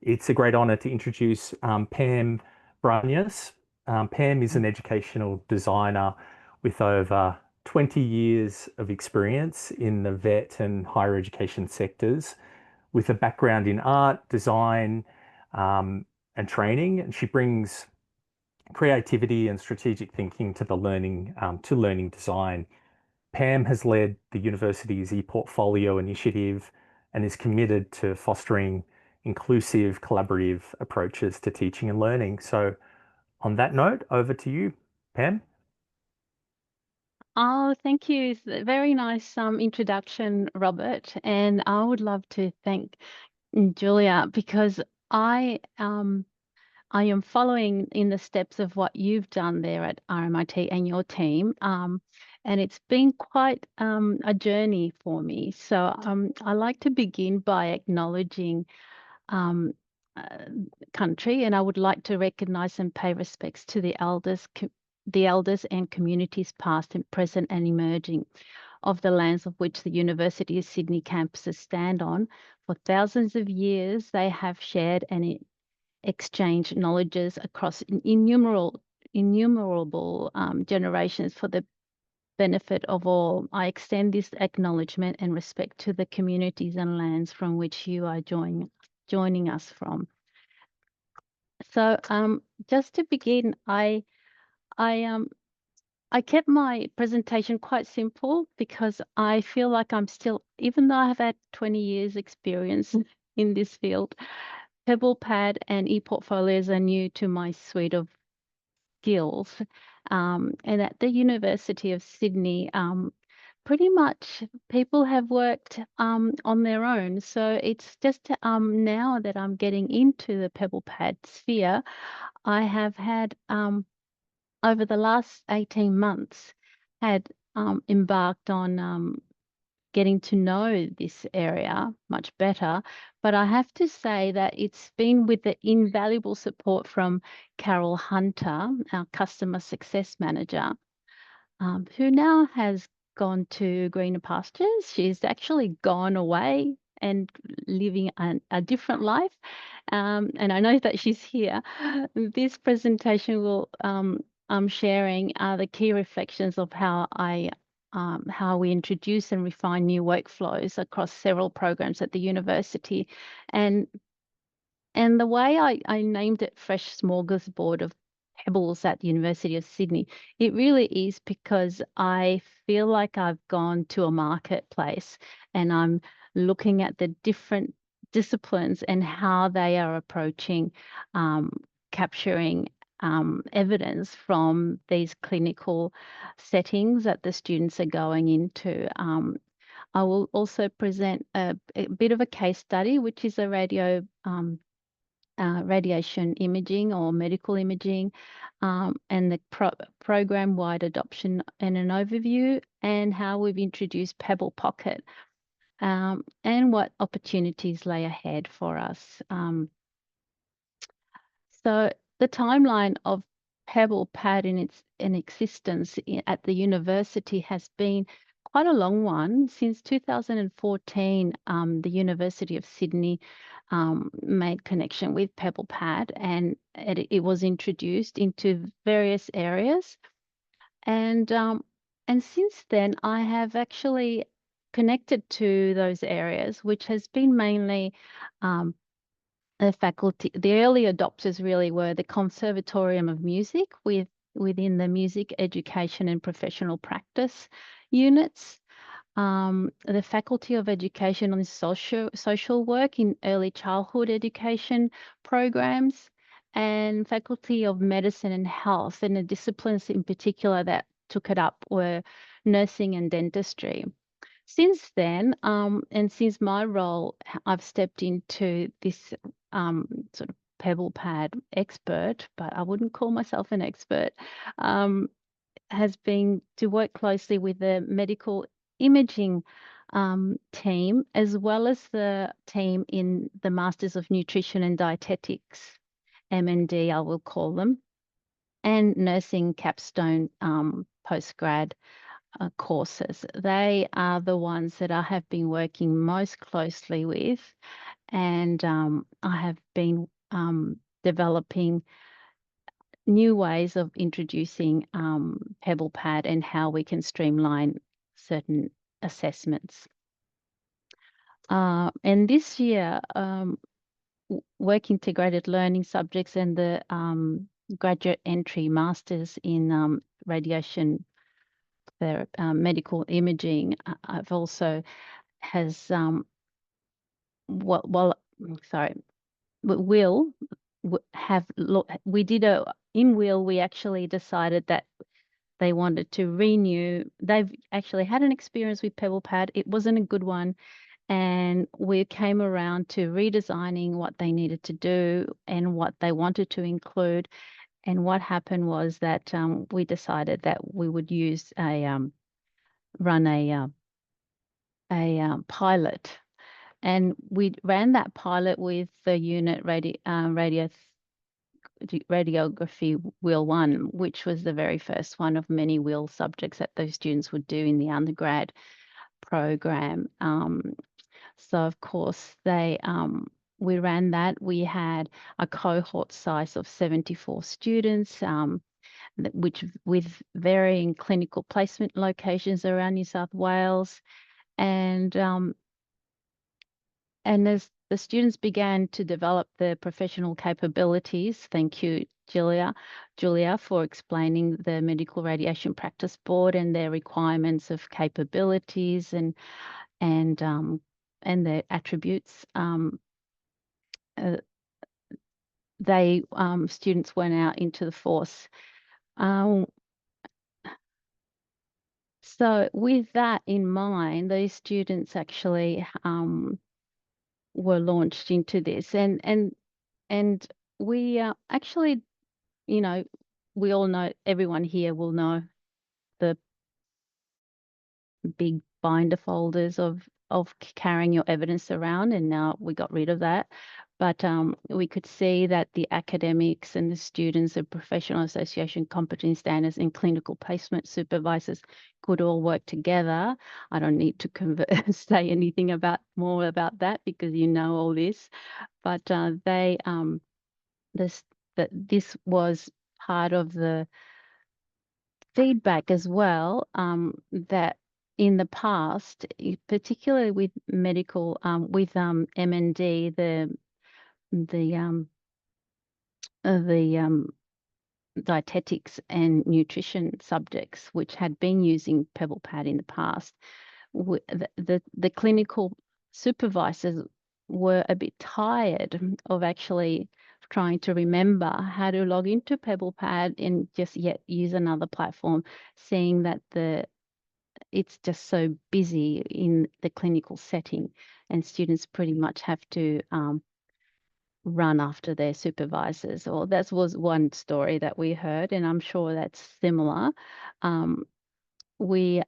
It's a great honor to introduce Pam Branas. Pam is an educational designer with over 20 years of experience in the vet and higher education sectors, with a background in art, design, and training. And she brings creativity and strategic thinking to the learning design. Pam has led the university's ePortfolio initiative and is committed to fostering inclusive, collaborative approaches to teaching and learning. So, on that note, over to you, Pam. Oh, thank you. It's a very nice introduction, Robert. And I would love to thank Julia because I am following in the steps of what you've done there at RMIT and your team. And it's been quite a journey for me. So I like to begin by acknowledging um, uh, country, and I would like to recognise and pay respects to the elders and communities past and present and emerging of the lands of which the University of Sydney campuses stand on. For thousands of years, they have shared and exchanged knowledges across innumerable generations for the benefit of all. I extend this acknowledgement and respect to the communities and lands from which you are joining us from. So just to begin, I kept my presentation quite simple because I feel like I'm still, even though I have had 20 years experience in this field, PebblePad and ePortfolios are new to my suite of skills. And at the University of Sydney, pretty much people have worked on their own. So it's just now that I'm getting into the PebblePad sphere, I have had over the last 18 months had embarked on getting to know this area much better. But I have to say that it's been with the invaluable support from Carol Hunter, our customer success manager, who now has gone to greener pastures. She's actually gone away and living a different life. And I know that she's here. This presentation will I'm sharing the key reflections of how we introduce and refine new workflows across several programs at the university. And the way I named it Fresh Smorgasbord of Pebbles at the University of Sydney, it really is because I feel like I've gone to a marketplace and I'm looking at the different disciplines and how they are approaching capturing evidence from these clinical settings that the students are going into. I will also present a bit of a case study, which is a radiation imaging or medical imaging, and the program-wide adoption and an overview, and how we've introduced PebblePocket, and what opportunities lay ahead for us. So the timeline of PebblePad in existence at the university has been quite a long one. Since 2014, the University of Sydney made connection with PebblePad, and it was introduced into various areas. And since then, I have actually connected to those areas, which has been mainly the faculty. The early adopters really were the Conservatorium of Music within the music education and professional practice units, the Faculty of Education on social work in early childhood education programs, and Faculty of Medicine and Health. And the disciplines in particular that took it up were nursing and dentistry. Since then, and since my role, I've stepped into this sort of PebblePad expert, but I wouldn't call myself an expert, has been to work closely with the medical imaging team, as well as the team in the Masters of Nutrition and Dietetics, M&D, I will call them, and nursing capstone postgrad courses. They are the ones that I have been working most closely with, and I have been developing new ways of introducing PebblePad and how we can streamline certain assessments. And this year, work integrated learning subjects and the graduate entry masters in radiation therapy, medical imaging. I've also has will have look. We did in will. We actually decided that they wanted to renew. They've actually had an experience with PebblePad. It wasn't a good one. And we came around to redesigning what they needed to do and what they wanted to include. And what happened was that we decided that we would use run a pilot, and we ran that pilot with the unit radiography wheel 1, which was the very first one of many wheel subjects that those students would do in the undergrad program. So of course we ran that. We had a cohort size of 74 students, which with varying clinical placement locations around New South Wales, and as the students began to develop their professional capabilities, thank you, Julia, for explaining the Medical Radiation Practice Board and their requirements of capabilities and their attributes. Students went out into the force. So with that in mind, these students actually were launched into this, and we actually, we all know, everyone here will know the big binder folders of carrying your evidence around, and now we got rid of that. But we could see that the academics and the students of professional association competency standards and clinical placement supervisors could all work together. I don't need to say anything more about that because you know all this. But this was part of the feedback as well, that in the past, particularly with medical, with M&D, the dietetics and nutrition subjects, which had been using PebblePad in the past, the clinical supervisors were a bit tired of actually trying to remember how to log into PebblePad and just yet use another platform, seeing that it's just so busy in the clinical setting, and students pretty much have to run after their supervisors. Or that was one story that we heard, and I'm sure that's similar. We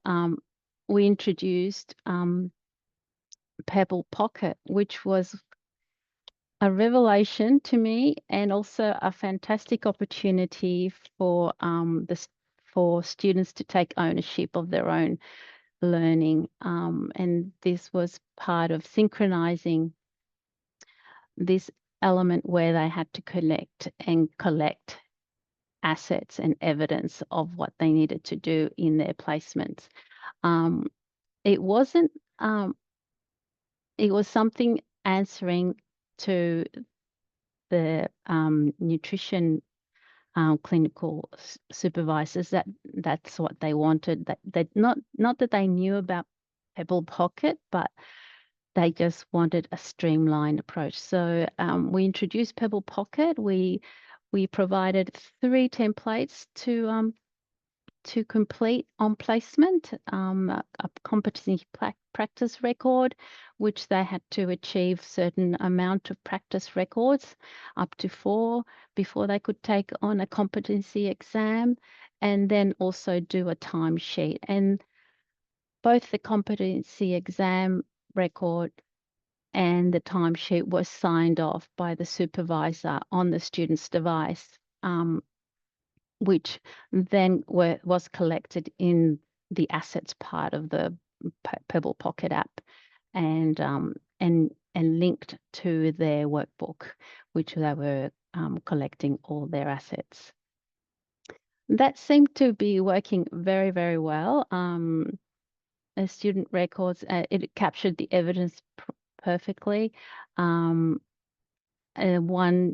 introduced PebblePocket, which was a revelation to me, and also a fantastic opportunity for students to take ownership of their own learning. And this was part of synchronizing this element where they had to connect and collect assets and evidence of what they needed to do in their placements. It wasn't, it was something answering to the nutrition clinical supervisors that's what they wanted. That not that they knew about PebblePocket, but they just wanted a streamlined approach. So we introduced PebblePocket. We provided 3 templates to complete on placement, a competency practice record, which they had to achieve certain amount of practice records, up to 4, before they could take on a competency exam, and then also do a timesheet. And both the competency exam record and the timesheet was signed off by the supervisor on the student's device, which then was collected in the assets part of the PebblePocket app, and linked to their workbook, which they were collecting all their assets. That seemed to be working very, very well. Student records, it captured the evidence perfectly. One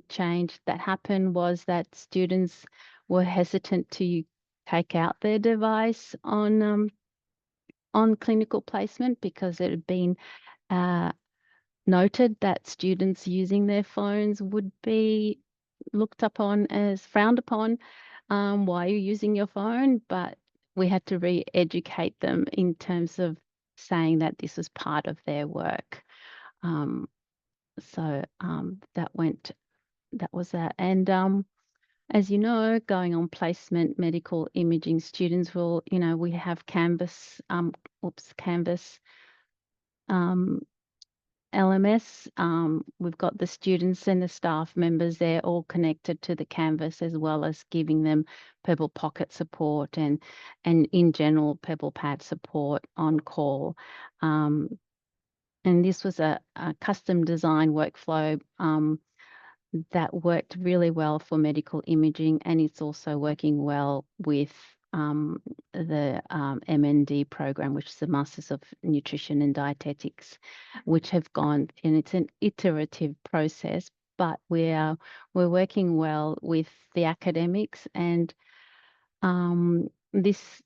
change that happened was that students were hesitant to take out their device on clinical placement because it had been noted that students using their phones would be looked upon as frowned upon. Why are you using your phone? But we had to re-educate them in terms of saying that this was part of their work. So that was that. And as you know, going on placement, medical imaging students will, we have Canvas, Canvas LMS. We've got the students and the staff members there all connected to the Canvas, as well as giving them PebblePocket support and in general PebblePad support on call. And this was a custom design workflow that worked really well for medical imaging, and it's also working well with the MND program, which is the Masters of Nutrition and Dietetics, which have gone, and it's an iterative process, but we're working well with the academics, and this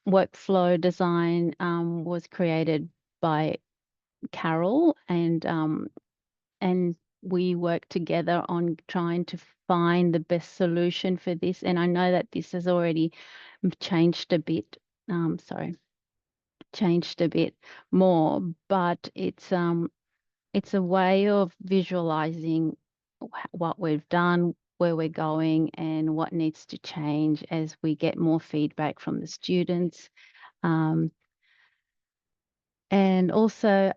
workflow design was created by Carol, and we work together on trying to find the best solution for this. And I know that this has already changed a bit. Changed a bit more, but it's a way of visualizing what we've done, where we're going, and what needs to change as we get more feedback from the students. And also,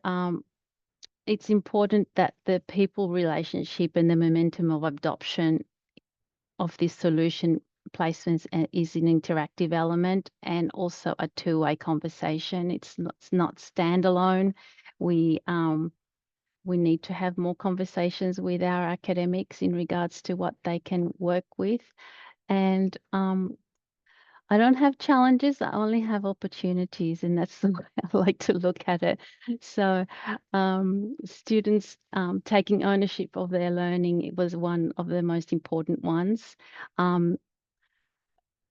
it's important that the people relationship and the momentum of adoption of this solution placements is an interactive element and also a two-way conversation. It's not standalone. We need to have more conversations with our academics in regards to what they can work with. And I don't have challenges, I only have opportunities, and that's the way I like to look at it. So students taking ownership of their learning, it was one of the most important ones.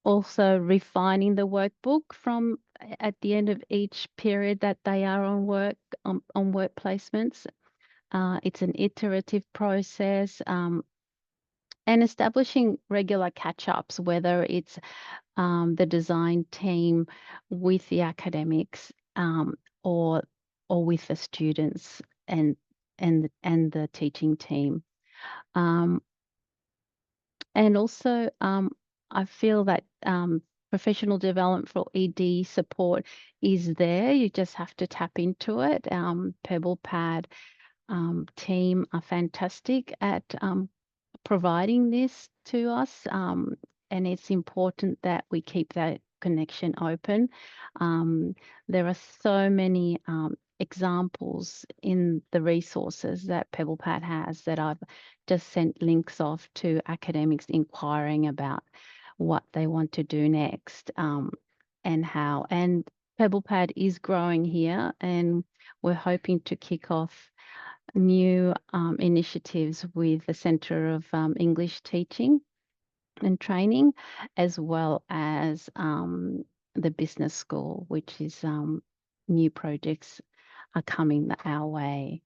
Also refining the workbook from at the end of each period that they are on work placements. It's an iterative process, and establishing regular catch-ups, whether it's the design team with the academics or with the students and the teaching team. And also, I feel that professional development for ED support is there. You just have to tap into it. PebblePad team are fantastic at providing this to us, and it's important that we keep that connection open. There are so many examples in the resources that PebblePad has that I've just sent links off to academics inquiring about what they want to do next, and how. And PebblePad is growing here, and we're hoping to kick off new initiatives with the Centre of English Teaching and Training, as well as the business school, which is new projects are coming our way.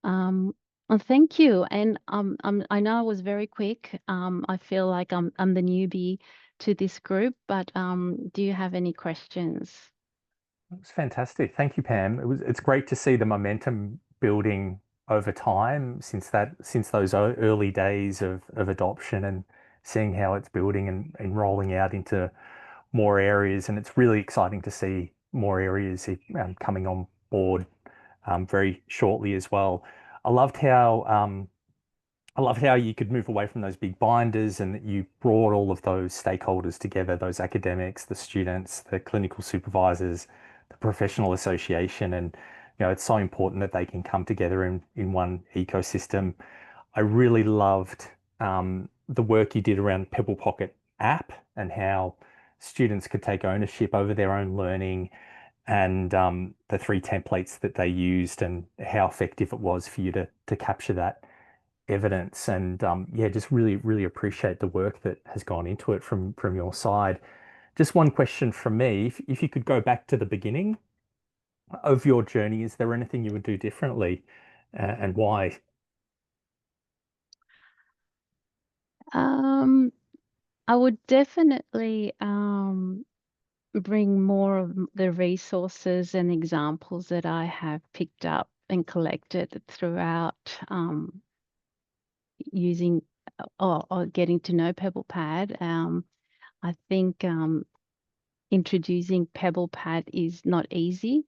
Well, thank you. And I know I was very quick. I feel like I'm the newbie to this group, but do you have any questions? It was fantastic. Thank you, Pam. It's great to see the momentum building over time since those early days of adoption, and seeing how it's building and rolling out into more areas. And it's really exciting to see more areas coming on board very shortly as well. I loved how I love how you could move away from those big binders and that you brought all of those stakeholders together, those academics, the students, the clinical supervisors, the professional association. And, it's so important that they can come together in one ecosystem. I really loved the work you did around PebblePocket app and how students could take ownership over their own learning and the three templates that they used and how effective it was for you to capture that evidence. And yeah, just really, really appreciate the work that has gone into it from your side. Just one question from me. If you could go back to the beginning of your journey, is there anything you would do differently and why? Um, I would definitely bring more of the resources and examples that I have picked up and collected throughout using or getting to know PebblePad. I think introducing PebblePad is not easy,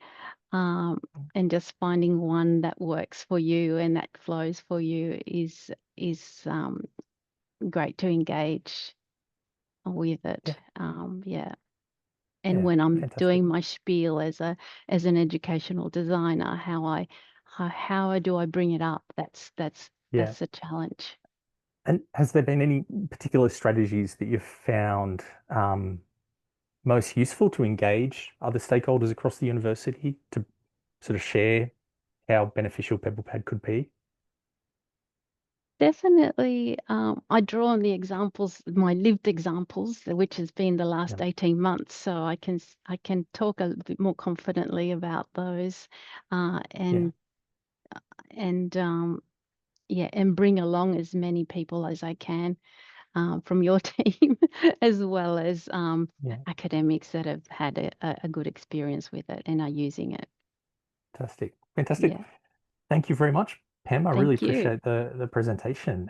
and just finding one that works for you and that flows for you is great to engage with it. Yeah, Yeah. And yeah, when I'm fantastic. doing my spiel as an educational designer, how do I bring it up? Yeah. That's a challenge. And has there been any particular strategies that you've found most useful to engage other stakeholders across the university to sort of share how beneficial PebblePad could be? Definitely, I draw on the examples, my lived examples, which has been the Yeah, last 18 months, so I can talk a little bit more confidently about those, uh, yeah, and and yeah, and bring along as many people as I can from your team, as well as yeah. academics that have had a good experience with it and are using it. Fantastic. Fantastic. Yeah, Thank you very much, Pam. I really thank you. appreciate the presentation.